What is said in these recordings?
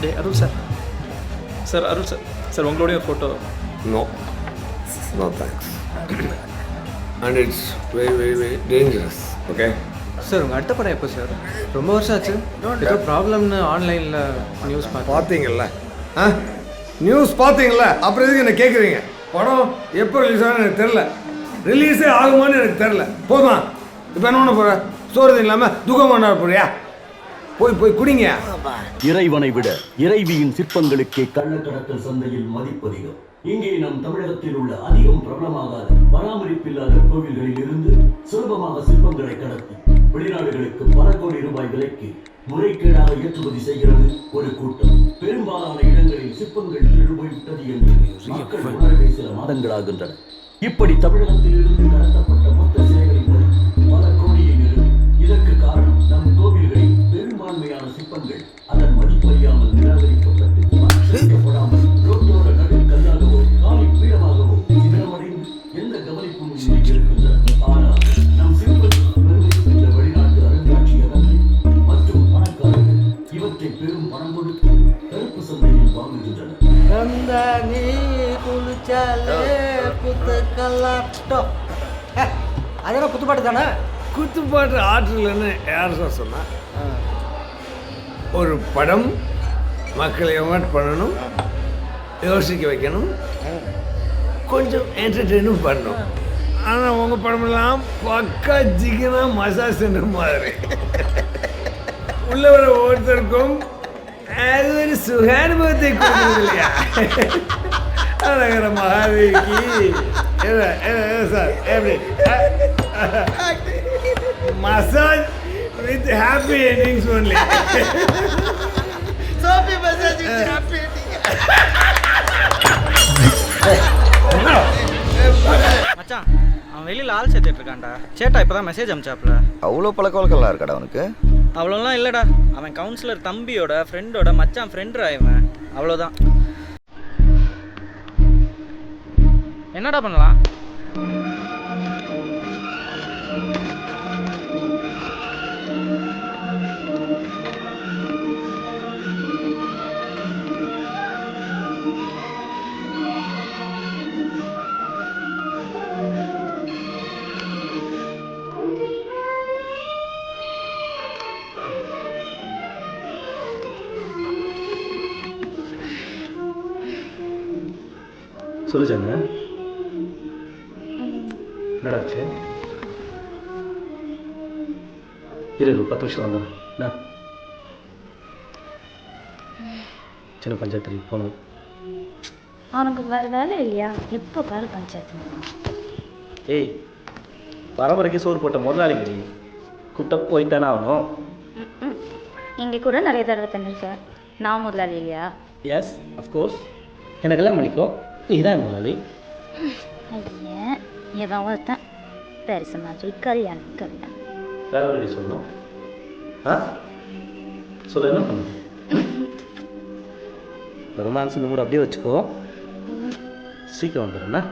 டே அருள் sir sir அருள் sir sir உங்களுடைய photo. No, no thanks. And it's very, very, very dangerous. Okay? Sir உங்கள் அடுத்த படம் எப்போ sir? ரொம்ப வருஷம் ஆச்சு. ஏதோ ப்ராப்ளம்னு ஆன்லைனில் நியூஸ் பார்த்தீங்கல்ல? ஆ நியூஸ் பார்த்தீங்கல்ல? அப்புறம் எதுக்கு என்ன கேட்குறீங்க? படம் எப்போ ரிலீஸ் ஆகும்னு எனக்கு தெரில. ரிலீஸே ஆகுமான்னு எனக்கு தெரில. போதுமா? இப்போ என்ன பண்ண போகிற? சோறு இல்லாமல் துக்கம் பண்ண போறியா? போய் குடிங்க. இறைவனை விட இறைவியின் சிற்பங்களுக்கே கள்ளக்கடத்தல் சந்தையில் மதிப்பதிகம். இங்கே நம் தமிழகத்தில் உள்ள அதிகம் பிரபலமாகாத பராமரிப்பில்லாத கோவில்களில் இருந்து சுலபமாக சிற்பங்களை கடத்தி வெளிநாடுகளுக்கு பல கோடி ரூபாய் விலைக்கு முறைகேடாக ஏற்றுமதி செய்கிறது ஒரு கூட்டம். பெரும்பாலான இடங்களில் சிற்பங்கள் திருடுபோய்விட்டது என்று மக்கள் உணர்வே சில மாதங்களாகின்றன. இப்படி தமிழகத்தில் இருந்து கடத்தப்பட்ட மொத்த சிலைகளின் வரி பல கோடியை நெருங்கும். இதற்கு காரணம் நம் கோவில்களில் பெரும்பான்மையான சிற்பங்கள் அதன் மதிப்பறியாமல் நிராகரிக்கப்பட்டு போடாமல் ரோட்டோட நடு கல்லாகவோ காலி பீடமாகவோ சிதறமடைந்து எந்த கவனிப்பும் இருக்கின்றன. ஆனால் நம் சிற்பங்கள் பெருமை வெளிநாட்டு அருங்காட்சியகங்கள் மற்றும் பணக்காரர்கள் இவற்றை பெரும் பணம் கொடுத்து கருப்பு சந்தையில் வாங்குகின்றனர். அதெல்லாம் குத்துப்பாட்டு தானே? குத்துப்பாட்டு ஆற்றல்னு யார் சார் சொன்னா? ஒரு படம் மக்களை எமோட் பண்ணணும், யோசிக்க வைக்கணும், கொஞ்சம் என்டர்டெயினும் பண்ணணும். ஆனால் உங்கள் படமெல்லாம் பக்கா ஜிகினா மசாஜ் சென்டர் மாதிரி உள்ள வர ஒவ்வொருத்தருக்கும் அது ஒரு சுகானுபவத்தை கொடுக்குறது இல்லையா? அழகிற மகாதேவிக்கு சார் எப்படி massage with happy endings only. மச்சான் அவன் வெளியில் ஆள் சேர்த்துட்டு இருக்கான்டா. சேட்டா இப்போ தான் மெசேஜ் அனுப்பிச்சாப்ல. அவ்வளோ பழக்க வழக்கம்லாம் இருக்காடா அவனுக்கு? அவ்வளோலாம் இல்லைடா. அவன் கவுன்சிலர் தம்பியோட ஃப்ரெண்டோட மச்சான் ஃப்ரெண்டுடா இவன். அவ்வளோதான். என்னடா பண்ணலாம்? சொல்லுச்சாங்க என்னடாச்சு? இரு 10 நிமிஷம் வாங்க. சின்ன பஞ்சாயத்து போகணும். அவனுக்கு வேறு வேலை இல்லையா? எப்போ பாரு பஞ்சாயத்து. ஏய் பரம்பரைக்கு சோறு போட்ட முதலாளிங்கடி கூப்பிட்ட போயிட்டானே ஆகணும். இங்கே கூட நிறைய தடவை தந்துருக்கேன். நான் முதலாளி இல்லையா? Yes of course. எனக்கெல்லாம் மணிக்கோ நீதான் முதலாளி. ஐயா எவன் ஒருத்தன் பெருசு மாதிரி கல்யாணம் வேற எப்படி சொல்லணும்? ஆ சொல்ல என்ன பண்ணு? ரொமான்ஸ் இந்த மூட அப்படியே வச்சுக்கோ. சீக்கிரம் வந்துடும்ண்ணா.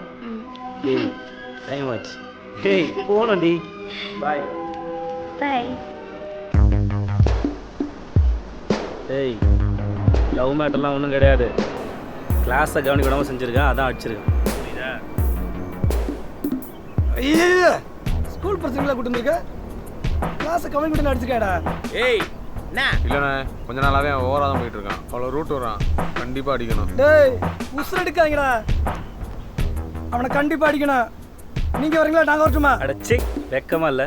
ஏய் டைம் ஆச்சு. ஏய் போனடி. பாய் பாய். ஏய் லவ் மேட்டர்லாம் ஒன்றும் கிடையாது. கிளாஸை கவனிக்க விடாமல் செஞ்சுருக்கேன், அதான் அடிச்சிருக்கேன். புரியுதா? ஐயா ஸ்கூல் பசங்களை கூட்டு வந்திருக்க, கிளாஸை கவனிக்க விட்டு அடிச்சிருக்காடா. ஏய் என்ன இல்லைண்ணே, கொஞ்ச நாளாகவே அவன் ஓவராக தான் போயிட்டு இருக்கான். அவ்வளோ ரூட் வரான், கண்டிப்பாக அடிக்கணும். டேய் உசுர் எடுக்காங்கடா, அவனை கண்டிப்பாக அடிக்கணும். நீங்கள் வரீங்களா நாங்கள் வரட்டுமா? அடைச்சி வெக்கமாக இல்லை.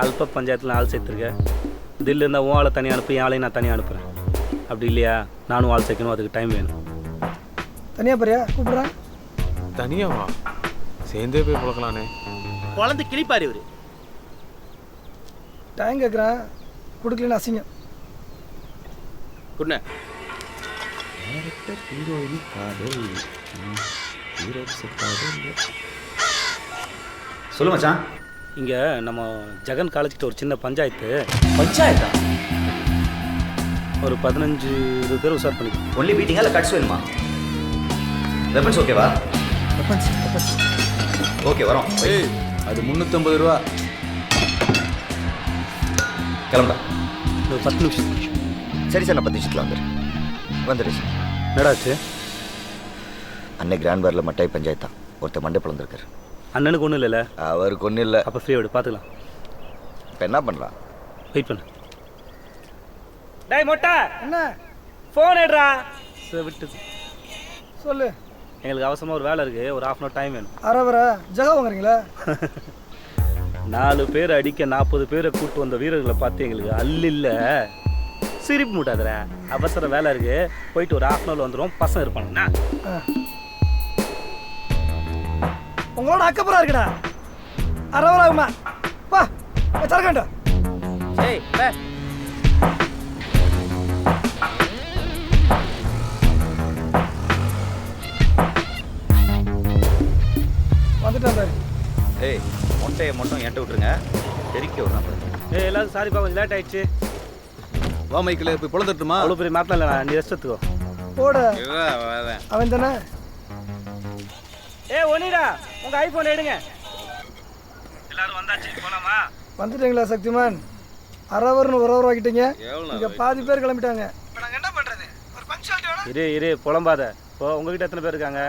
அல்ப பஞ்சாயத்தில் ஆள் சேர்த்துருக்கேன். தில்லு இருந்தால் உன் ஆளை தனியாக அனுப்பி என் ஆளையும் நான் தனியாக அனுப்புகிறேன். அப்படி இல்லையா நானும் ஆள் சேர்க்கணும், அதுக்கு டைம் வேணும். தனியாக போறியா? கூப்பிட்றேன். தனியாவா? சேர்ந்தே போய் பழக்கலானே. குழந்தை கிளிப்பாரு இவரு. டைம் கேட்குறேன், கொடுக்கலன்னு அசிங்கம். குண்ண ஹீரோயின் காதல் ஹீரோ சொல்லு மச்சான். இங்கே நம்ம ஜெகன் காலேஜ்கிட்ட ஒரு சின்ன பஞ்சாயத்து. பஞ்சாயத்தா? ஒரு 15-20 பேர் உஷார் பண்ணிக்கோ. ஒன்லி மீட்டிங்கா இல்லை கட்ஸ் வேணுமா? வெப்பன்ஸ் ஓகேவா? வெப்பன்ஸ் ஓகே வரோம். ஏய் அது 350 ரூபா. கிளம்புடா. ஒரு 10 நிமிஷம். சரி சார், நான் 10 நிமிஷத்தில் வந்துடுறேன். வந்துடுச்சு. என்னடாச்சு? அன்னை கிராண்ட் பார்ல மட்டாய் பஞ்சாயத்தான் ஒருத்தர் மண்டை பிளந்திருக்காரு. அண்ணனுக்கு ஒன்றும் இல்லைல்ல? அவருக்கு ஒன்றும் இல்லை. அப்போ ஃப்ரீ விடு, பார்த்துக்கலாம். இப்போ என்ன பண்ணலாம்? வெயிட் பண்ணு. டேய் மொட்டை, என்ன ஃபோன் எடுறா. விட்டு சொல்லு. எங்களுக்கு அவசரமாக ஒரு வேலை இருக்குது, ஒரு 1/2 டைம் வேணும். அரை ஜகா வாங்குறீங்களா? 4 பேர் அடிக்க 40 பேரை கூப்பிட்டு வந்த வீரர்களை பார்த்து எங்களுக்கு அல்ல சிரிப்பு மூட்டாதுற. அவசர வேலை இருக்கு, போயிட்டு ஒரு 1/2 வந்துடும். பசங்க இருப்பானுங்கண்ணா. உங்களோட அக்கப்புறம் இருக்குடா. அரை ஆகுமா? பா சரக்காண்டா. ஏய் பே. வந்துட்டேன் பாரு. ஏய் மொட்டையை மட்டும் என்கிட்ட விட்டுருங்க, தெரிக்க விடுறேன். ஏய் எல்லாரும் சாரிப்பா, கொஞ்சம் லேட் ஆயிடுச்சு. வா மைக்கில் இப்போ பொழந்துட்டுமா? அவ்வளோ பெரிய மாத்தலாம் இல்லைண்ணா, நீ ரெஸ்ட் எடுத்துக்கோ. போட அவன் தானே. ஏ ஒனிடா, உங்கள் ஐஃபோன் எடுங்க. எல்லாரும் வந்தாச்சு, போலாமா? வந்துட்டீங்களா சக்திமான்? அரவர்னு ஒரு ஹவர் ஆக்கிட்டீங்க. இங்கே பாதி பேர் கிளம்பிட்டாங்க. இப்போ நாங்கள் என்ன பண்ணுறது? ஒரு பங்க்சுவாலிட்டி வேணும். இரு புலம்பாத. இப்போ உங்ககிட்ட எத்தனை பேர் இருக்காங்க?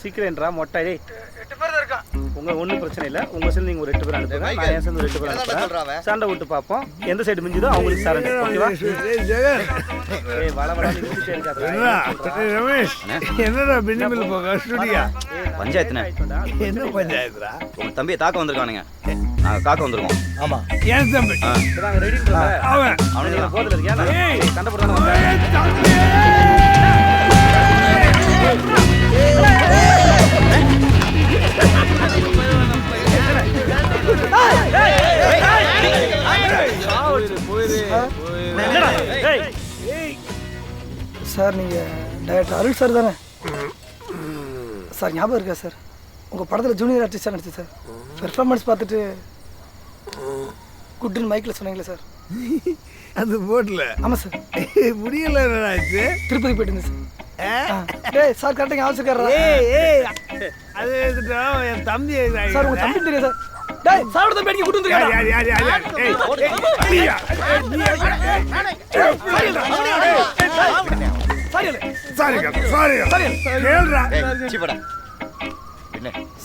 சீக்கிரம்ன்றா மொட்டை. 8 பேர் தான் இருக்கான். ஒன்றும் பிரச்சனை இல்லை. உங்கள் சேர்ந்து நீங்கள் ஒரு 8 பேர் அனுப்புங்க, நான் என் சேர்ந்து ஒரு 8 பேர் அனுப்புகிறேன். சண்டை விட்டு பார்ப்போம், எந்த சைடு மிஞ்சுதோ அவங்களுக்கு சரண்டு. ஓகேவா? ஏய் வள நிறுத்திட்டே இருக்காது. ரமேஷ், என்னடா பெண்ணிமில் போக ஸ்டுடியா? பஞ்சாயத்துனே. என்ன பஞ்சாயத்துடா? உங்கள் தம்பியை தாக்க வந்திருக்கானுங்க. நாங்கள் காக்க வந்திருக்கோம். ஆமாம், ஏன் தம்பி? நாங்கள் ரெடி அவன் அவனுக்கு போதில் இருக்கியா? சண்டை போட்டு வந்தேன். சார் நீங்கள் டைரக்டர் அருள் சார் தானே? சார் ஞாபகம் இருக்கா சார்? உங்கள் படத்தில் ஜூனியர் ஆர்டிஸ்டாக நடிச்சு சார். பெர்ஃபார்மன்ஸ் பார்த்துட்டு குட்டுன்னு மைக்கில் சொன்னீங்களே சார். அது போட்டல. ஆமாம் சார். முடியல. என்னாச்சு? திருப்பதி போயிட்டு சார். டேய் சார் கரெக்டாக ஆவசியக்காரரா? அது என் தம்பி சார் உங்கள் தம்பி தெரியும் சார். டேய் சாரோட தம்பி அடிக்க கூட்டு வந்துருக்கா?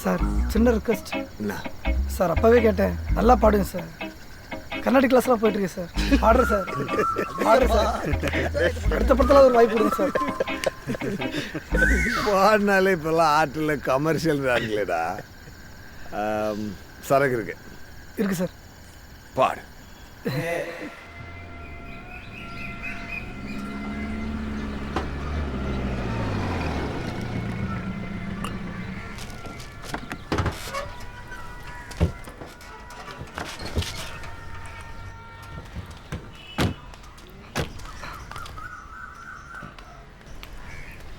சார் சின்ன ரிக்வெஸ்ட். சார் அப்பவே கேட்டேன், நல்லா பாடுங்க சார். கர்நாடிக் கிளாஸ்லாம் போயிட்டு இருக்கேன் சார். பாடுறேன் சார், பாடுறேன் சார். அடுத்த படத்தில் ஒரு வாய்ப்பு கொடுங்க சார். பாடினாலே இப்போல்லாம் ஆற்றில் கமர்ஷியல் ராங்களேடா. சரக்கு இருக்கு சார். பாடு.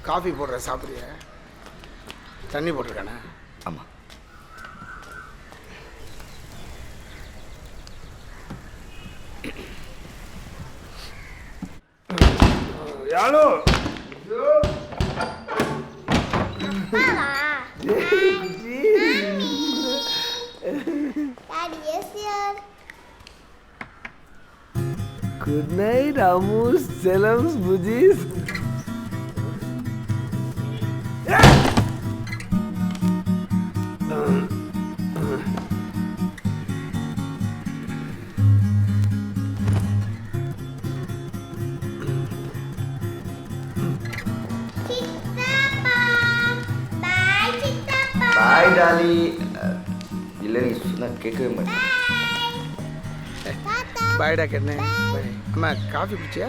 காஃபி போடுற சாப்பிட்றிய? தண்ணி போட்டிருக்கானே? ஆமாம். யாழோ குட் நைட் அமூஸ் செலம்ஸ் புஜிஸ். பாய் டாலி. இல்லை நீ சொன்னா கேட்கவே மாட்டேன். பாய்டா கேட்டேன். அம்மா காஃபி குடிச்சியா?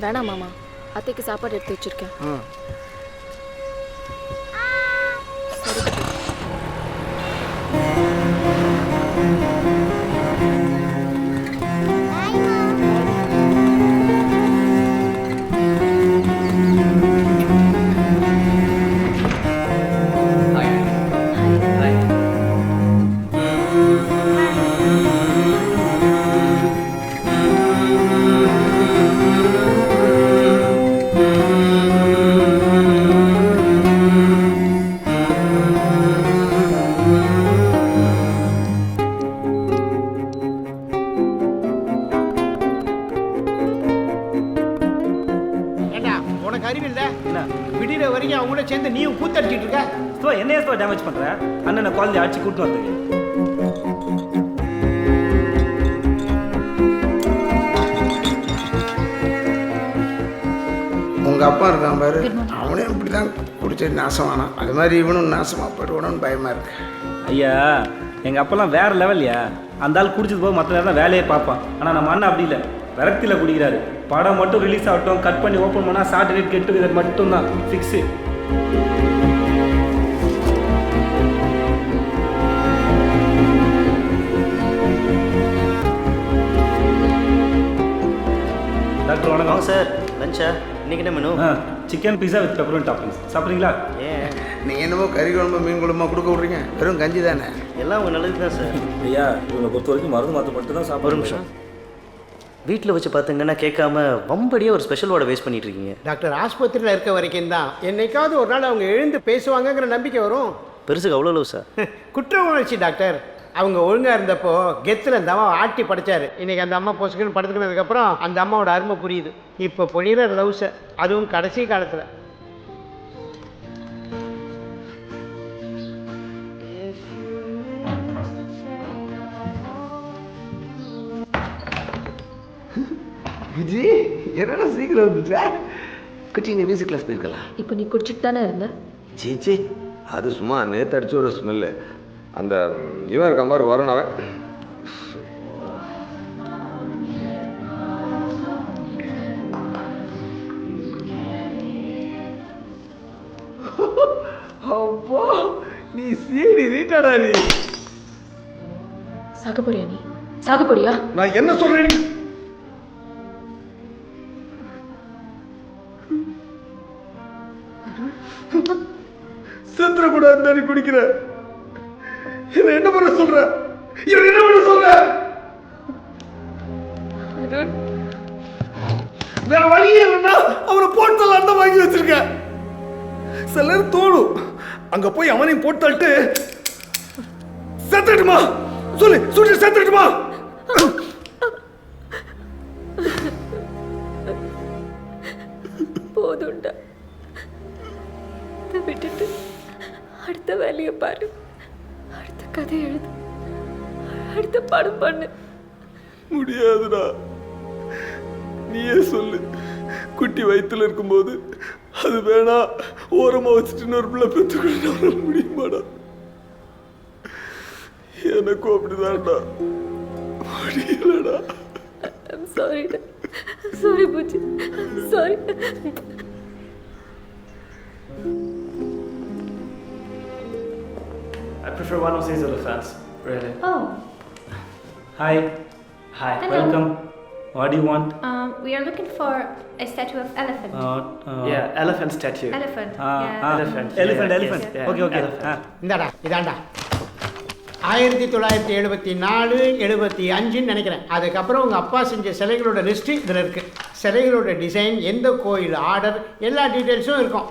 வேணாம் மாமா, அத்தைக்கு சாப்பாடு எடுத்து வச்சிருக்கேன். என்னையே டேமேஜ் பண்ணுற அண்ணனை குழந்தைய அடிச்சு கூட்டு வரதுக்கு. உங்கள் அப்பா இருக்கான் பாரு, அவனே இப்படி தான் குடிச்சிட்டு நாசமானான். அது மாதிரி இவனும் நாசமாக போயிடுவானு பயமாக இருக்கு. ஐயா எங்கள் அப்பெல்லாம் வேற லெவல்யா. அந்த ஆள் குடிச்சது போக மற்ற நேரம் வேலையை பார்ப்பான். ஆனால் நம்ம அண்ணன் அப்படி இல்லை, விரக்தியில் குடிக்கிறாரு. படம் மட்டும் ரிலீஸ் ஆகட்டும், கட் பண்ணி ஓப்பன் பண்ணால் சாட்டர்டே கெட்டு இது மட்டும்தான் ஃபிக்ஸு. டாக்டர் வணக்கம். சார் லஞ்சா இன்னைக்கு என்ன menu? Chicken pizza with pepperoni toppings சாப்பிட்றீங்களா? ஏன் நீங்கள் என்னமோ கறி குழம்பு மீன் குழம்பா கொடுக்க விட்றீங்க? வெறும் கஞ்சி தானே. எல்லாம் உங்கள் நல்லது தான் சார். ஐயா இவங்களை பொறுத்த வரைக்கும் மருந்து மாற்ற மட்டும் தான் ஒரு சாப்பிட நிமிஷம். வீட்டில் வச்சு பார்த்தீங்கன்னா கேட்காம வம்படியாக ஒரு ஸ்பெஷல் வார்டை வேஸ்ட் பண்ணிட்டு இருக்கீங்க. டாக்டர் ஆஸ்பத்திரியில் இருக்க வரைக்கும் தான் என்னைக்காவது ஒரு நாள் அவங்க எழுந்து பேசுவாங்கங்கிற நம்பிக்கை வரும். பெருசுக்கு அவ்வளோ சார். குற்ற உணர்ச்சி டாக்டர். அவங்க ஒழுங்காக இருந்தப்போ கெத்தில் அந்த அம்மா ஆட்டி படைச்சாரு. இன்றைக்கி அந்த அம்மா பொசுக்குன்னு படுத்துக்கினதுக்கப்புறம் அந்த அம்மாவோட அருமை புரியுது. இப்போ பொழியிற லவ்ஸை, அதுவும் கடைசி காலத்தில். விஜி என்னடா சீக்கிரம் வந்துச்சா? குச்சிங்க மியூசிக் கிளாஸ் போயிருக்கலாம். இப்போ நீ குடிச்சிட்டு தானே இருந்த? சீச்சி அது சும்மா நேற்று அடிச்ச ஒரு ஸ்மெல்லு. அந்த இவன் இருக்க மாதிரி வரணும் அவன். அப்பா நீ சீடி ரீட்டாடா நீ. சாக போறியா நீ? சாக போறியா? நான் என்ன சொல்றேன்? செத்துற கூட இருந்தா குடிக்கிற. இதை என்ன பண்ண சொல்ற? இவன் என்ன பண்ண சொல்ற? வேற வழியே இல்லைன்னா அவனை போட்டு அந்த வாங்கி வச்சிருக்க. சில நேரம் தோணும் அங்க போய் அவனையும் போட்டு செத்துட்டுமா சொல்லு, சுட்டு செத்துட்டுமா? போதும்டா, இதை விட்டுட்டு அடுத்த வேலையை பாரு, அடுத்த கதை எழுது, அடுத்த படம் பண்ணு. முடியாதுடா, நீயே சொல்லு. குட்டி வயிற்றுல இருக்கும்போது அது வேணா ஓரமா வச்சுட்டு இன்னொரு பிள்ளை பெற்றுக்கிட்டு முடியுமாடா? எனக்கும் அப்படிதான்டா, முடியலடா. I'm sorry டா, sorry பூச்சி, sorry. I prefer one of these elephants, really. Oh, Hi. Hi. hello. Welcome. What do you want? We are looking for a statue of elephant. Yeah, elephant statue. Elephant. Elephant. Elephant, Yeah, elephant. yes, yeah, Okay, okay. elephant. இந்தாடா இதாண்டா 1974 75 நினைக்கிறேன். அதுக்கப்புறம் உங்கள் அப்பா செஞ்ச சிலைகளோட list இதில் இருக்குது. சிலைகளோட design, எந்த கோயில் ஆர்டர், எல்லா டீட்டெயில்ஸும் இருக்கும்.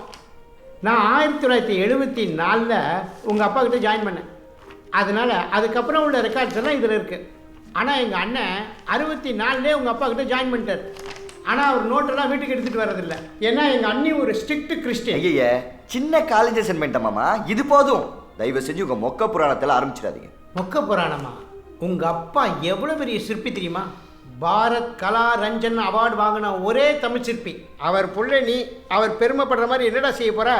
நான் 1974 உங்கள் அப்பா கிட்ட ஜாயின் பண்ணேன். அதனால் அதுக்கப்புறம் உள்ள ரெக்கார்ட்ஸ் எல்லாம் இதில் இருக்குது. ஆனால் எங்கள் அண்ணன் 64 உங்கள் அப்பா கிட்ட ஜாயின் பண்ணிட்டார். ஆனால் அவர் நோட்டெல்லாம் வீட்டுக்கு எடுத்துகிட்டு வர்றதில்லை. ஏன்னா எங்கள் அண்ணி ஒரு ஸ்ட்ரிக்ட் கிறிஸ்டியன். ஐயா சின்ன காலேஜ் சென்ட் மாமா, இது போதும். தயவு செஞ்சு உங்கள் மொக்க புராணத்தில் ஆரம்பிச்சிடாதீங்க. மொக்க புராணமா? உங்கள் அப்பா எவ்வளோ பெரிய சிற்பி தெரியுமா? பாரத் கலா ரஞ்சன் அவார்டு வாங்கின ஒரே தமிழ் சிற்பி. அவர் புள்ள நீ. அவர் பெருமைப்படுற மாதிரி என்னடா செய்ய போற?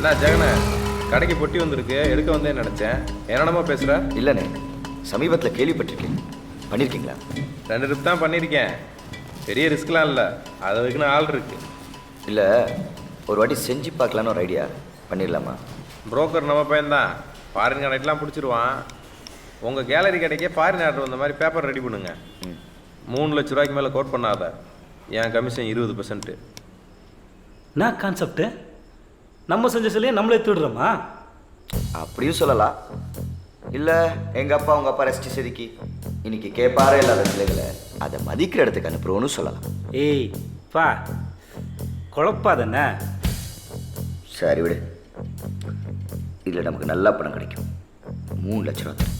என்ன ஜெகனே, கடைக்கு பொட்டி வந்திருக்கு, எடுக்க வந்தேன்னு நினச்சேன். என்னடமா பேசுகிற? இல்லைண்ணே, சமீபத்தில் கேள்விப்பட்டிருக்கேன். பண்ணியிருக்கீங்களா? 2 ட்ரிப் தான் பண்ணியிருக்கேன். பெரிய ரிஸ்க்லாம் இல்லை, அதை வைக்கணும் ஆள் இருக்கு. இல்லை, ஒரு வாட்டி செஞ்சு பார்க்கலான்னு ஒரு ஐடியா. பண்ணிடலாமா? புரோக்கர் நம்ம பையன்தான், ஃபாரின் கடைக்கெலாம் பிடிச்சிருவான். உங்கள் கேலரி கடைக்கே ஃபாரின் ஆர்டர் வந்த மாதிரி பேப்பர் ரெடி பண்ணுங்க. 3 லட்ச ரூபாய்க்கு மேலே கோட் பண்ணாத. என் கமிஷன் 20%. என்ன கான்செப்ட்? நம்ம செஞ்ச சிலையை நம்மளே திருடுறோமா? அப்படியும் சொல்லலாம். இல்லை எங்கள் அப்பா உங்கள் அப்பா ரசித்து செதுக்கி இன்னைக்கு கேட்பாரே இல்லாத பிள்ளைகளை அதை மதிக்கிற இடத்துக்கு அனுப்புறோன்னு சொல்லலாம். ஏய் பா குழப்பாதண்ணா. சரி விடு, இதில் நமக்கு நல்ல பணம் கிடைக்கும். 3 லட்சம் ரூபா தரேன்.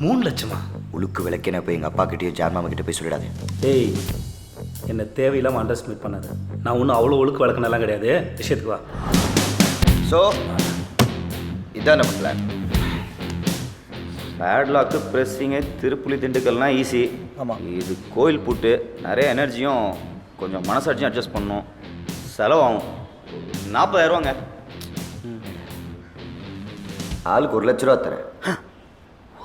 3 லட்சமா? உழுக்கு விளக்கின போய் எங்கள் அப்பா கிட்டேயோ ஜார்மாமா கிட்டே போய் சொல்லிடாது. ஏய் என்னை தேவையில்லாமல் அண்டர்ஸ்டிமேட் பண்ணாது. நான் ஒன்றும் அவ்வளோ ஒழுக்கு வழக்கினெல்லாம் கிடையாது. விஷயத்துக்கு வா. ஸோ இதான் நம்ம பிளான். பேட்லாக்கு ப்ரெஸ்ஸிங்கு திருப்புலி திண்டுக்கல்னால் ஈஸி. ஆமாம். இது கோயில் பூட்டு, நிறைய எனர்ஜியும் கொஞ்சம் மனசாட்சியும் அட்ஜஸ்ட் பண்ணணும். செலவாகும் 40,000 ரூபாங்க. ஆளுக்கு 1 லட்ச ரூபா தரேன்.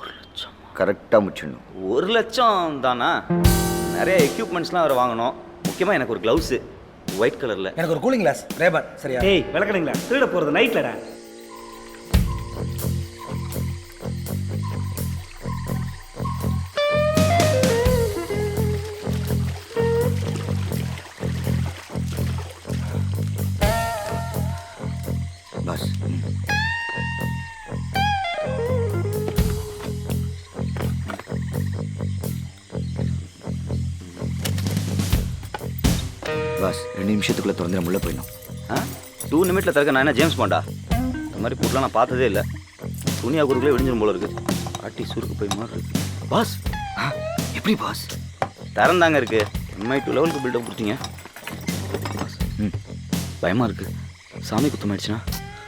1 லட்சம் கரெக்டாக முடிச்சிடணும். 1 லட்சம் தானா? நிறைய எக்யூப்மெண்ட்ஸ்லாம் வேறு வாங்கணும். முக்கியமாக எனக்கு ஒரு க்ளவுஸு ஒயிட் கலரில். எனக்கு ஒரு கூலிங் கிளாஸ் ரேபன். சரியா? ஏய் விளக்கணுங்களா? திருட போகிறது நைட்லடா. பஸ் பாஸ் 2 நிமிஷத்துக்குள்ளே திறந்து நம்ம உள்ளே போயிடணும். 2 நிமிஷத்தில் திறக்க நான் என்ன ஜேம்ஸ் பாண்டா? இந்த மாதிரி கூட்டலாம் நான் பார்த்ததே இல்லை. துணியா குறுக்குள்ளே விடிஞ்சிடும் போல இருக்கு. ஆட்டி சுருக்கு போய் மாதிரி இருக்கு. பாஸ் எப்படி பாஸ்? திறந்தாங்க இருக்கு. MI2 லெவலுக்கு பில்டப் கொடுத்தீங்க. பயமாக இருக்கு. சாமி குத்தமாயிடுச்சுன்னா?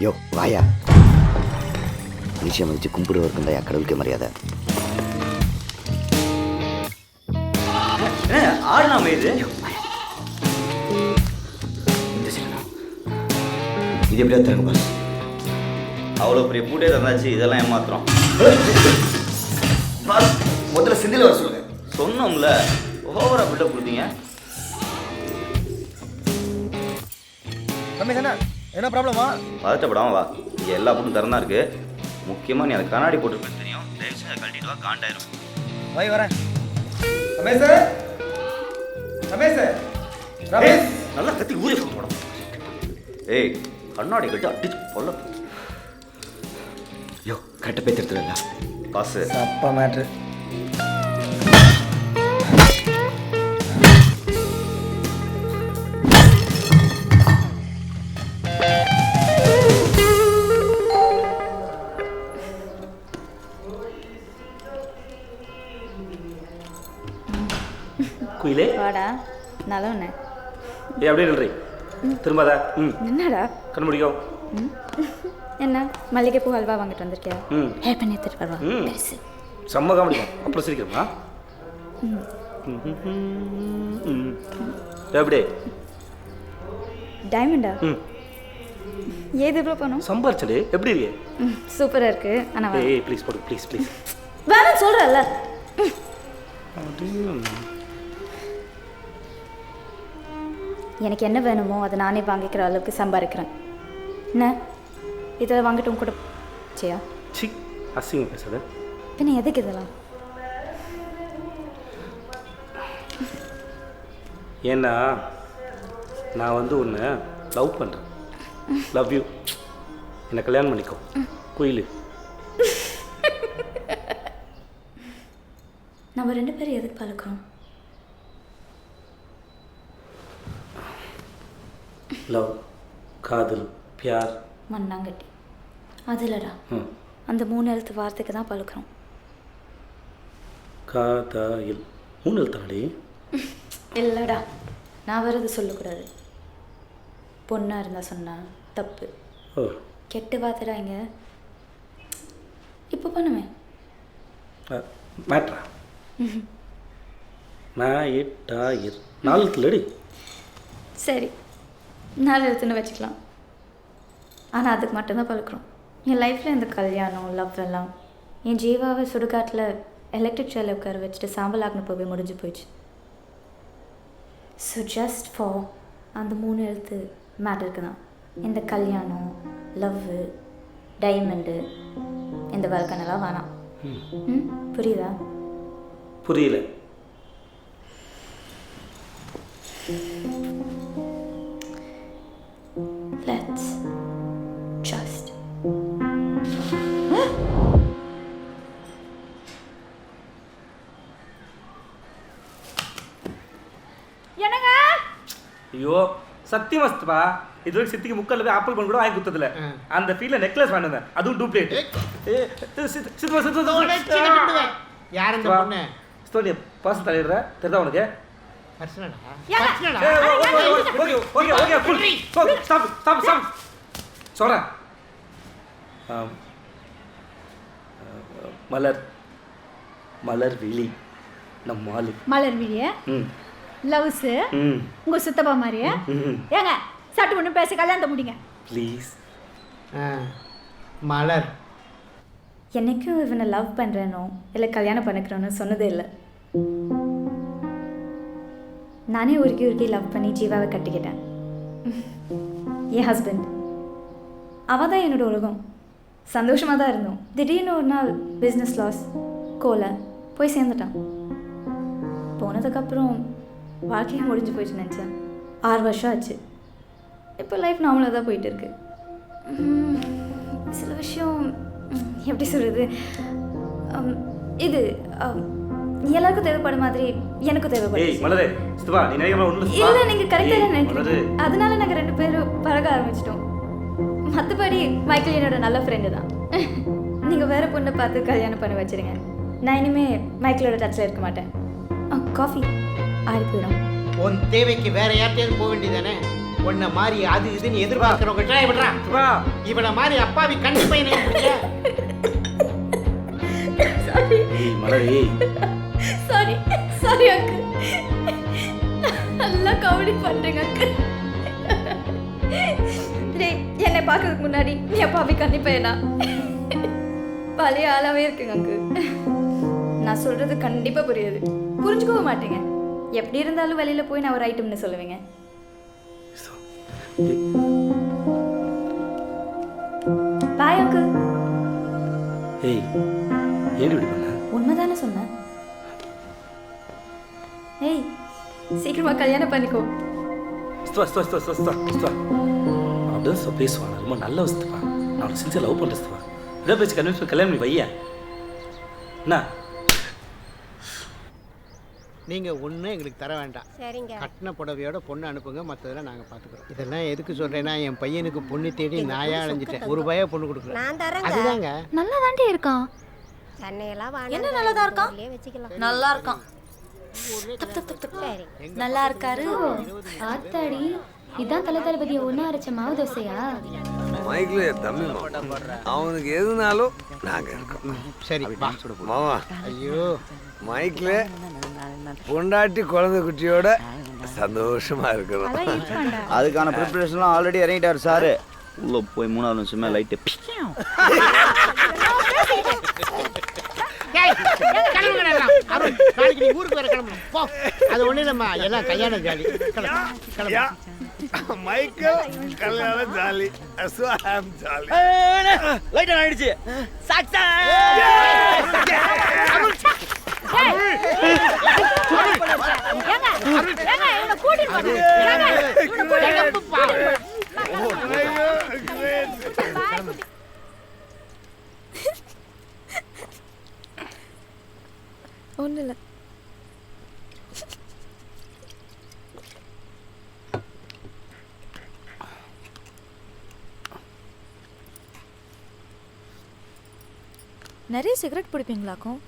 யோ வாயா, விஷயம் வச்சு கும்பிடுவருக்கு இருந்தா கடவுளுக்கு மரியாதை. ஆடுனாமே இது இது எப்படியா தருங்க பாஸ்? அவ்வளோ பெரிய பூட்டே தந்தாச்சு, இதெல்லாம் ஏமாத்திரம். பாஸ் முதல்ல சிந்தில் வர சொல்லுங்க. சொன்னோம்ல, ஓவரா பில்டப் கொடுத்தீங்க. ரமேஷ் அண்ணா என்ன ப்ராப்ளமா? பதட்டப்படாம வா. இங்கே எல்லா பூட்டும் திறந்தா இருக்கு. முக்கியமாக நீ அதை கண்ணாடி போட்டுருப்பேன்னு தெரியும். தயவுசெய்து அதை கழட்டிட்டு வா, காண்டாயிரும். வை வரேன். ரமேஷ் ரமேஷ் ரமேஷ் நல்லா கத்தி ஊரே போட. ஏய் கண்ணாடி கட்டி அடிச்சு பொல்ல. யோ கரெக்டாக போய் திருத்துறல பாஸ். அப்பா மேட்ரு. குயிலே வாடா நல்லவண்ணே. ஏய் அப்படியே நில்றி. திரும்பாதா? என்னடா கண்ணு முடிக்கும். என்ன மல்லிகைப்பூ ஹல்வா வாங்கிட்டு வந்திருக்கியா? ஹேர் பண்ணி எடுத்துட்டு வருவா. பெருசு செம்ம காமெடிக்கும். அப்புறம் சிரிக்கிறோமா? எப்படி டைமண்டா? ஏது எவ்வளோ பண்ணும்? சம்பாரிச்சடு எப்படி இருக்கு? சூப்பராக இருக்கு. ஆனால் ஏய் ப்ளீஸ் போடு ப்ளீஸ் ப்ளீஸ். வேணாம் சொல்கிறல்ல. எனக்கு என்ன வேணுமோ அதை நானே வாங்கிக்கிற அளவுக்கு சம்பாதிக்கிறேன். என்ன இதை வாங்கிட்டு உங்க கூட செய்யா? சி அசிங்க பேசுறது. பின்ன எதுக்கு இதெல்லாம்? ஏன்னா நான் வந்து ஒன்று லவ் பண்ணுறேன். Love you. என்னை கல்யாணம் பண்ணிக்கோ குயிலு. நம்ம 2 பேரும் எதுக்கு பழக்கிறோம்? லவ், காதல், பியார், மண்ணாங்கட்டி அதில்லடா. அந்த 3 எழுத்து வார்த்தைக்கு தான் பழக்கிறோம். காதல் 3 எழுத்தாடி? இல்லைடா, நான் வரது சொல்லக்கூடாது. பொண்ணாக இருந்தால் சொன்னால் தப்பு. கெட்டு வார்த்தைடா இங்கே. இப்போ பண்ணுவேன் மேட்ரா. நான் 8 ஆயிர் 4 எழுத்துலடி. சரி 4 எழுத்துன்னு வச்சுக்கலாம். ஆனால் அதுக்கு மட்டும்தான் பழக்கிறோம். என் லைஃப்பில் இந்த கல்யாணம் லவ் எல்லாம் என் ஜீவாவை சுடுகாட்டில் எலக்ட்ரிக் சேரில் உட்கார வச்சுட்டு சாம்பல் ஆகின போய் முடிஞ்சு போயிடுச்சு. ஸோ ஜஸ்ட் ஃபார் அந்த 3 எழுத்து மேட்டருக்கு தான் இந்த கல்யாணம் லவ்வு டைமண்டு இந்த வாழ்க்கைனெல்லாம் வேணாம். புரியுதா? புரியல. Let's just ஐயோ சத்தியமா சித்தப்பா இது வரைக்கும் சித்திக்கு முக்கல்ல போய் ஆப்பிள் பழம் கூட வாங்கி கொடுத்ததில்ல அந்த ஃபீல்ல நெக்லஸ் வாங்கினேன் அதுவும் டூப்ளிகேட் சித்தப்பா சித்தப்பா யார் இந்த பொண்ணு ஸ்டோரி பாஸ் தலையிடுற தெரியுதா உனக்கு சொல்றேன் மலர் மலர் விழி நம்ம மாலு மலர் விழிய லவ்ஸ் உங்க சித்தப்பா மாதிரியே ஏங்க சட்டு ஒன்று பேசி கல்யாணத்தை முடிங்க ப்ளீஸ். மலர் என்னைக்கும் இவனை லவ் பண்ணுறேனோ இல்லை கல்யாணம் பண்ணிக்கிறேனோ சொன்னதே இல்லை. நானே உருக்கி லவ் பண்ணி ஜீவாவை கட்டிக்கிட்டேன். என் ஹஸ்பண்ட் அவள் தான் என்னோட உலகம். சந்தோஷமாக தான் இருந்தோம். திடீர்னு ஒரு நாள் பிஸ்னஸ் லாஸ் கோலை போய் சேர்ந்துட்டான். போனதுக்கப்புறம் வாழ்க்கையே முடிஞ்சு போயிடுச்சு நினச்சேன். 6 வருஷம் ஆச்சு. இப்போ லைஃப் நார்மலாக தான் போயிட்டு இருக்கு. சில விஷயம் எப்படி சொல்கிறது, இது எல்லாருக்கும் தேவைப்பட மாதிரி எனக்கும் தேவைப்படுது. இல்லை, நீங்கள் கரெக்டாக தான் நினைக்கிறீங்க. அதனால நாங்கள் 2 பேரும் பழக ஆரம்பிச்சிட்டோம். மற்றபடி மைக்கேல் என்னோட நல்ல ஃப்ரெண்டு தான். நீங்கள் வேறு பொண்ணை பார்த்து கல்யாணம் பண்ணி வச்சுருங்க. நான் இனிமேல் மைக்கேலோட டச்சில் இருக்க மாட்டேன். காஃபி ஆறி போயிடும். உன் தேவைக்கு வேற யார்கிட்டயாவது போக வேண்டியதானே? உன்னை மாதிரி அது இதுன்னு எதிர்பார்க்கிறவங்க இவனை மாதிரி அப்பாவி கண்ணு பையனை சாரி சாரி அக்கு, நல்லா காமெடி பண்றீங்க அக்கு. என்னை பார்க்கறதுக்கு முன்னாடி நீ அப்பாவி கண்ணி பையனா பழைய ஆளாவே இருக்குங்க அக்கு. நான் சொல்றது கண்டிப்பா புரியாது, புரிஞ்சுக்கவும் மாட்டீங்க. எப்படி இருந்தாலும் வெளியில போய் நான் ஒரு ஐட்டம்னு சொல்லுவீங்க. Bye uncle. ஏய், ஏன் இப்படி பண்ண? உண்மைதானே சொன்னேன். ஏய், சீக்கிரமா கல்யாணம் பண்ணிக்கோ. அப்படிதான் பேசுவாங்க. ரொம்ப நல்ல வசதிப்பா. நான் சின்சியர் லவ் பண்ணுறேன். இதை பேச்சு கன்வின்ஸ் பண்ணி கல்யாணம் பண்ணி வையா. என்ன நீங்கள் ஒன்றும் எங்களுக்கு தர வேண்டாம். சரிங்க. கட்டின புடவையோட பொண்ணு அனுப்புங்க, மற்றதெல்லாம் நாங்கள் பார்த்துக்குறோம். இதெல்லாம் எதுக்கு சொல்கிறேன்னா, என் பையனுக்கு பொண்ணு தேடி நாயா அலைஞ்சிட்டேன். ₹1 பொண்ணு கொடுக்குறேன். நான் தரேங்க. அதுதாங்க நல்லா தாண்டி இருக்கான். சென்னையெல்லாம் என்ன நல்லா தான் இருக்கான்? வச்சுக்கலாம். நல்லா இருக்கான். சரி. நல்லா இருக்காரு. ஆத்தாடி, இதான் தளபதியை ஒன்றா அரைச்ச மாவு தோசையா? மைக்கில் தம்பி அவனுக்கு எதுனாலும் நாங்கள் இருக்கோம். சரி மாமா. ஐயோ, மைக்கில் பொண்டாட்டி குழந்தை குட்டியோட சந்தோஷமா இருக்கிறோம். அதுக்கான ப்ரிப்பரேஷன்லாம் ஆல்ரெடி இறங்கிட்டாரு சாரு. உள்ள போய் 3வது நிமிஷமே லைட்டு ஊருக்கு வேற கிளம்பணும். அது ஒண்ணு இல்லம்மா, எல்லாம் கல்யாண ஜாலி. மைக்கேல் கல்யாண ஜாலி. ஜாலி லைட் ஆயிடுச்சு. ஒன்றும் இல்லை. நிறைய சிகரெட் பிடிப்பீங்களாக்கும்?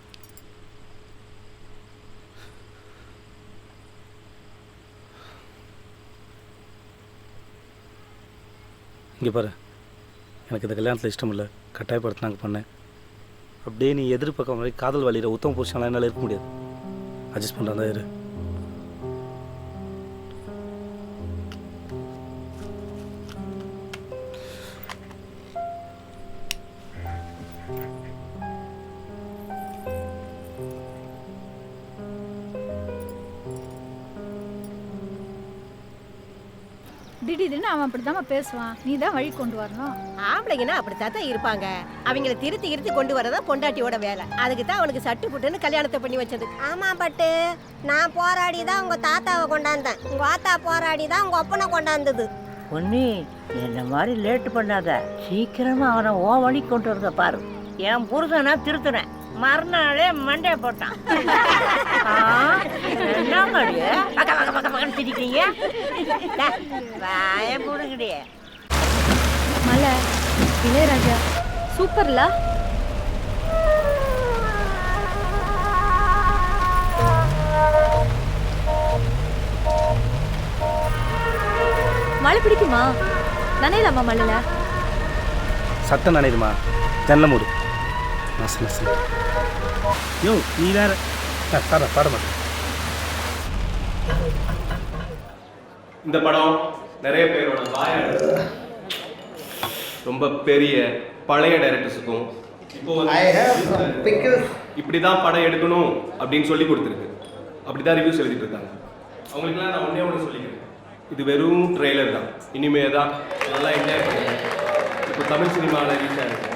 இங்கே பாரு, எனக்கு இந்த கல்யாணத்தில் இஷ்டம் இல்லை. கட்டாயப்படுத்தி நாங்கள் பண்ணேன். அப்படியே நீ எதிர்பார்க்க மாதிரி காதல் வழியில் உத்தம புருஷனால என்னால் இருக்க முடியாது. அட்ஜஸ்ட் பண்ணுறதா இரு. திடீர்னு அவன் அப்படித்தான் பேசுவான். நீ தான் வழி கொண்டு வரணும். ஆம்பளைங்கன்னா அப்படித்தான் இருப்பாங்க. அவங்கள திருத்தி கொண்டு வரதா பொண்டாட்டியோட வேலை. அதுக்கு தான் அவனுக்கு சட்டு புட்டுன்னு கல்யாணத்தை பண்ணி வச்சது. ஆமா பட்டு, நான் போராடி தான் உங்க தாத்தாவை கொண்டாந்தேன். உங்க ஆத்தா போராடி தான் உங்க அப்பனை கொண்டாந்தது. பொன்னி, என்ன மாதிரி லேட்டு பண்ணாத. சீக்கிரமா அவனை ஓ வழி கொண்டு வரத பாரு. என் புருஷனா திருத்துறேன். மறுநாளே மண்டே போட்டான். என்ன ஏன் சிரிக்கிறீங்க வாய போடுங்கடி மலை இளையராஜா சூப்பர்ல. மழை பிடிக்குமா? நனையலாமா மழையில? சட்டம் நனையுதுமா, ஜன்னல மூடு. நசு நசு. யோ நீ வேற பாட மாட்டேன். இந்த படம் நிறைய பேரோட வாயாடு, ரொம்ப பெரிய பழைய டைரக்டர்ஸுக்கும் இப்போ இப்படி தான் படம் எடுக்கணும் அப்படின்னு சொல்லி கொடுத்துருக்கு. அப்படி தான் ரிவ்யூஸ் எழுதிட்டு இருக்காங்க. அவங்களுக்குலாம் நான் ஒன்றே சொல்லிக்கிறேன், இது வெறும் ட்ரெய்லர் தான். இனிமே தான் நல்லா என்ஜாய் பண்ணுங்க. இப்போ தமிழ் சினிமாவில் ரீச் ஆகிருக்கும்.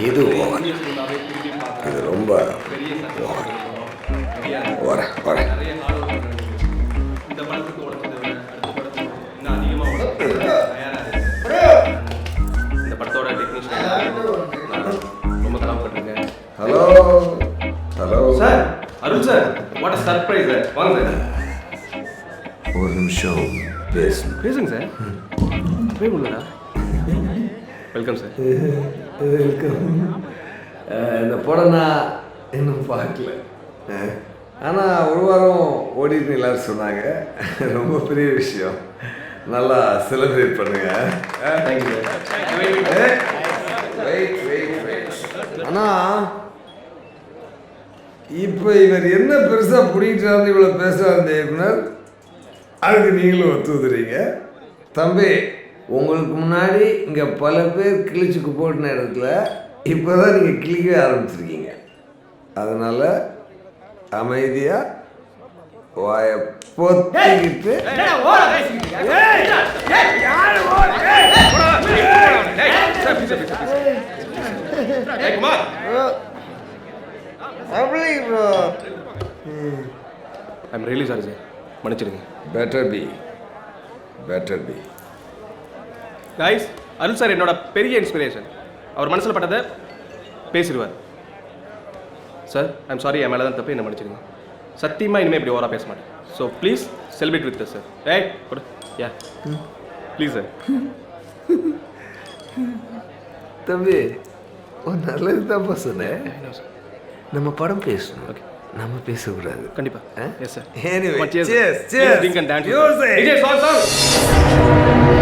இது இந்திய சினிமாவே திரும்பி பார்க்க இது ரொம்ப பெரிய நிறைய ஹார்ட் ஒர்க் இந்த படத்துக்கு உழைச்சதை விட அடுத்த படத்துக்கு இன்னும் அதிகமாக உழைக்க தயாராக இருக்கு. இந்த படத்தோட டெக்னீஷியன் ரொம்ப கவலைப்பட்டிருக்கேன். Hello hello sir, Arun sir, what a surprise sir. வாங்க சார். ஒரு நிமிஷம் பேசுங்க சார். போய் உள்ளடா. Welcome sir. வெல்கம். இந்த படம் நான் இன்னும் பார்க்கல, ஆனால் ஒரு வாரம் ஓடிட்டு எல்லாரும் சொன்னாங்க. ரொம்ப பெரிய விஷயம், நல்லா செலிப்ரேட் பண்ணுங்க. ஆனால் இப்போ இவர் என்ன பெருசாக பிடிக்கிட்டாருன்னு இவ்வளோ பேசுகிறார் இந்த இயக்குனர், அதுக்கு நீங்களும் ஒத்துதுறீங்க. தம்பி, உங்களுக்கு முன்னாடி இங்கே பல பேர் கிழிச்சுக்கு போட்டின இடத்துல இப்போ தான் நீங்கள் கிழிக்கவே ஆரம்பிச்சிருக்கீங்க. அதனால் அமைதியாக வாயை பொத்திக்கிட்டு ஐம் ரியலி சாரி சார், மன்னிச்சிடுங்க. Better B guys, Arun sir என்னோட பெரிய இன்ஸ்பிரேஷன். அவர் மனசில் பட்டதை பேசிடுவார். சார், ஐம் சாரி, என் மேலே தான் தப்பு, என்ன மன்னிச்சிடுங்க. சத்தியமாக இனிமேல் இப்படி ஓவராக பேச மாட்டேன். So please celebrate with sir. ஏய் கொடு. யா ப்ளீஸ் சார். தம்பி, ஒரு நல்லது தான்ப்பா சொன்னேன். நம்ம படம் பேசணும், ஓகே, நம்ம பேசக்கூடாது. கண்டிப்பாக. Yes sir. Anyway, Cheers. cheers. Drink and dance. Yours, eh? DJ, song.